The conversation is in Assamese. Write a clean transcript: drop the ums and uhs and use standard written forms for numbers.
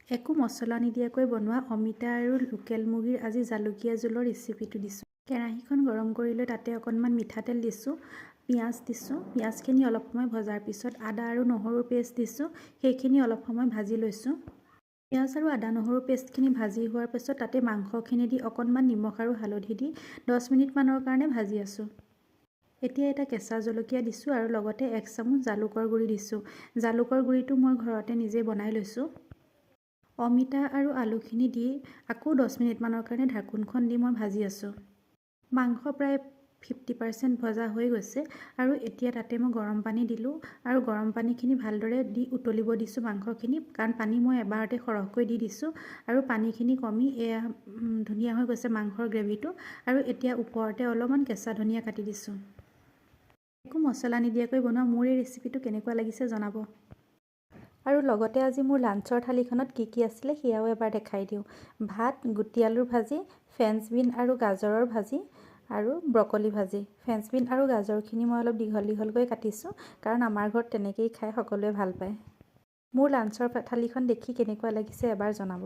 একো মছলা নিদিয়াকৈ বনোৱা অমিতা আৰু লোকেল মুৰ্গীৰ আজি জালুকীয়া জোলৰ ৰেচিপিটো দিছোঁ। কেৰাহীখন গৰম কৰি লৈ তাতে অকণমান মিঠাতেল দিছোঁ, পিঁয়াজ দিছোঁ। পিঁয়াজখিনি অলপ সময় ভজাৰ পিছত আদা আৰু নহৰুৰ পেষ্ট দিছোঁ, সেইখিনি অলপ সময় ভাজি লৈছোঁ। পিঁয়াজ আৰু আদা নহৰুৰ পেষ্টখিনি ভাজি হোৱাৰ পিছত তাতে মাংসখিনি দি অকণমান নিমখ আৰু হালধি দি 10 মিনিটমানৰ কাৰণে ভাজি আছোঁ। এতিয়া এটা কেঁচা জলকীয়া দিছোঁ আৰু লগতে 1 চামুচ জালুকৰ গুড়ি দিছোঁ। জালুকৰ গুড়িটো মই ঘৰতে নিজে বনাই লৈছোঁ। অমিতা আৰু আলুখিনি দি আকৌ 10 মিনিটমানৰ কাৰণে ঢাকোনখন দি মই ভাজি আছোঁ। মাংস প্ৰায় 50% ভজা হৈ গৈছে আৰু এতিয়া তাতে মই গৰম পানী দিলোঁ আৰু গৰম পানীখিনি ভালদৰে দি উতলিব দিছোঁ মাংসখিনি, কাৰণ পানী মই এবাৰতে সৰহকৈ দি দিছোঁ আৰু পানীখিনি কমি এয়া ধুনীয়া হৈ গৈছে মাংসৰ গ্ৰেভিটো। আৰু এতিয়া ওপৰতে অলপমান কেঁচা ধনিয়া কাটি দিছোঁ। একো মছলা নিদিয়াকৈ বনোৱা মোৰ এই ৰেচিপিটো কেনেকুৱা লাগিছে জনাব। আৰু লগতে আজি মোৰ লাঞ্চৰ থালিখনত কি আছিলে সেয়াও এবাৰ দেখাই দিওঁ। ভাত, গুটি আলুৰ ভাজি, ফ্ৰেঞ্চ বিন আৰু গাজৰৰ ভাজি আৰু ব্ৰকলি ভাজি। ফ্ৰেঞ্চ বিন আৰু গাজৰখিনি মই অলপ দীঘলকৈ কাটিছোঁ, কাৰণ আমাৰ ঘৰত তেনেকেই খাই সকলোৱে ভাল পায়। মোৰ লাঞ্চৰ থালিখন দেখি কেনেকুৱা লাগিছে এবাৰ জনাব।